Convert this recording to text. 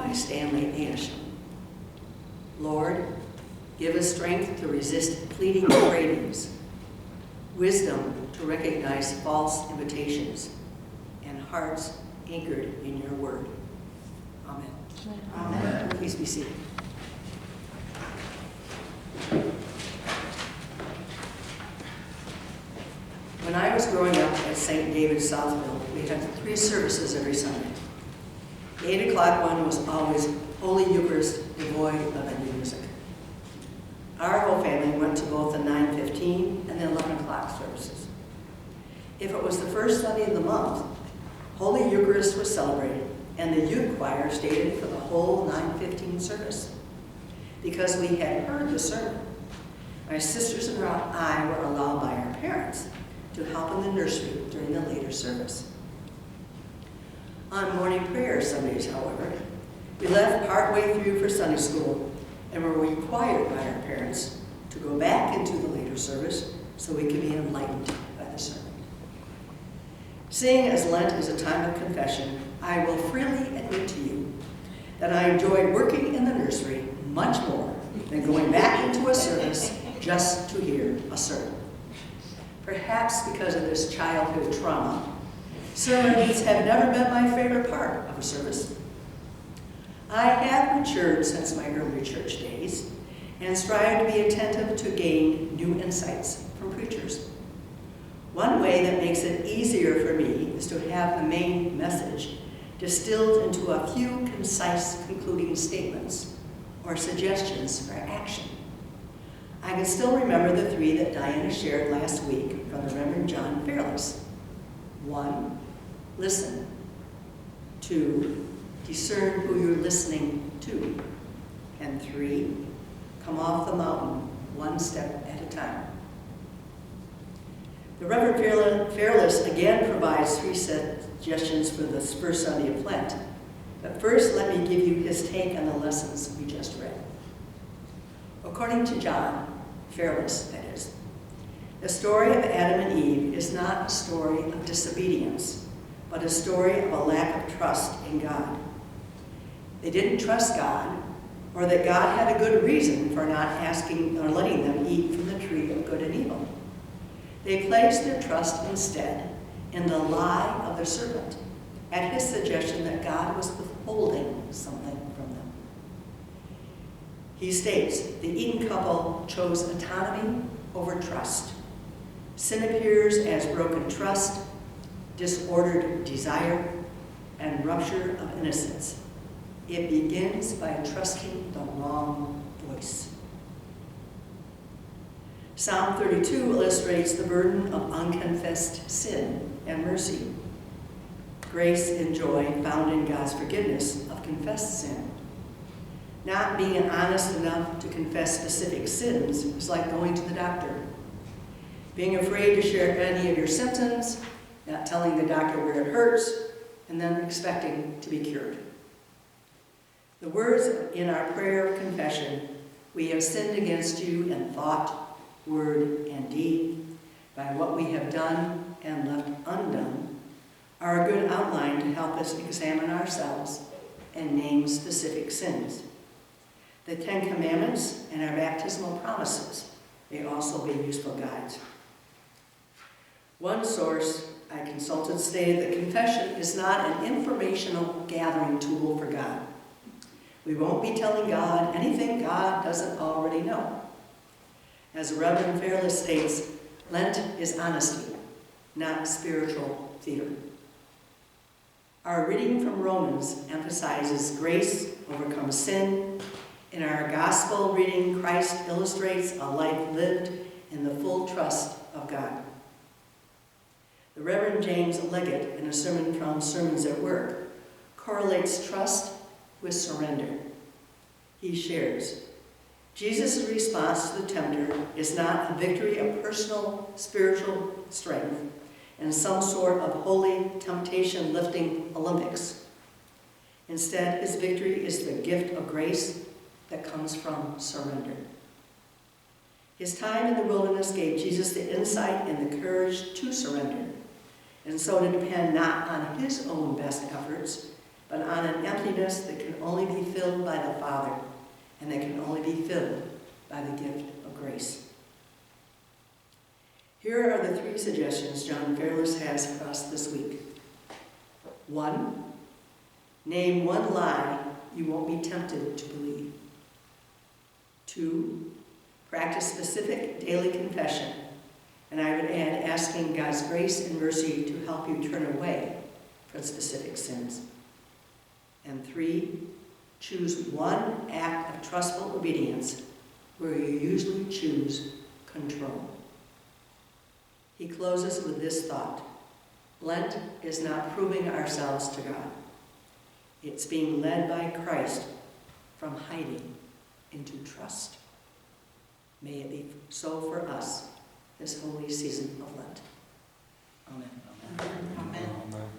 by Stanley Anderson. Lord, give us strength to resist fleeting cravings, wisdom to recognize false invitations, and hearts anchored in your word. Amen. Amen. Please be seated. When I was growing up at St. David's, Southville, we had 3 services every Sunday. The 8 o'clock one was always Holy Eucharist, devoid of any music. Our whole family went to both the 9:15 and the 11 o'clock services. If it was the first Sunday of the month, Holy Eucharist was celebrated, and the youth choir stayed for the whole 9:15 service. Because we had heard the sermon, my sisters and I were allowed by our parents to help in the nursery during the later service. On morning prayer Sundays, however, we left partway through for Sunday school and were required by our parents to go back into the later service so we could be enlightened by the sermon. Seeing as Lent is a time of confession, I will freely admit to you that I enjoyed working in the nursery much more than going back into a service just to hear a sermon. Perhaps because of this childhood trauma, sermons have never been my favorite part of a service. I have matured since my early church days and strive to be attentive to gain new insights from preachers. One way that makes it easier for me is to have the main message distilled into a few concise concluding statements or suggestions for action. I can still remember the 3 that Diana shared last week from the Reverend John Fairless. 1, listen. 2, discern who you're listening to. And 3, come off the mountain one step at a time. The Reverend Fairless again provides 3 suggestions for the first Sunday of Lent. But first, let me give you his take on the lessons we just read. According to John Fairless, that is, the story of Adam and Eve is not a story of disobedience, but a story of a lack of trust in God. They didn't trust God, or that God had a good reason for not asking or letting them eat from the tree of good and evil. They placed their trust instead in the lie of the serpent, at his suggestion that God was withholding something from them. He states, the Eden couple chose autonomy over trust. Sin appears as broken trust, disordered desire, and rupture of innocence. It begins by trusting the wrong voice. Psalm 32 illustrates the burden of unconfessed sin and mercy. Grace and joy found in God's forgiveness of confessed sin. Not being honest enough to confess specific sins is like going to the doctor. Being afraid to share any of your symptoms, not telling the doctor where it hurts, and then expecting to be cured. The words in our prayer of confession, we have sinned against you in thought, word, and deed, by what we have done and left undone, are a good outline to help us examine ourselves and name specific sins. The 10 Commandments and our baptismal promises may also be useful guides. One source I consulted stated that confession is not an informational gathering tool for God. We won't be telling God anything God doesn't already know. As Reverend Fairless states, Lent is honesty, not spiritual theater. Our reading from Romans emphasizes grace overcomes sin. In our gospel reading, Christ illustrates a life lived in the full trust of God. The Reverend James Leggett, in a sermon from Sermons at Work, correlates trust with surrender. He shares, Jesus' response to the tempter is not a victory of personal spiritual strength and some sort of holy temptation-lifting Olympics. Instead, his victory is the gift of grace that comes from surrender. His time in the wilderness gave Jesus the insight and the courage to surrender, and so to depend not on his own best efforts, but on an emptiness that can only be filled by the Father, and that can only be filled by the gift of grace. Here are the 3 suggestions John Fairless has for us this week. 1, name one lie you won't be tempted to believe. 2, practice specific daily confession, and I would add asking God's grace and mercy to help you turn away from specific sins. And 3, choose one act of trustful obedience where you usually choose control. He closes with this thought: Lent is not proving ourselves to God. It's being led by Christ from hiding into trust. May it be so for us this holy season of Lent. Amen. Amen. Amen.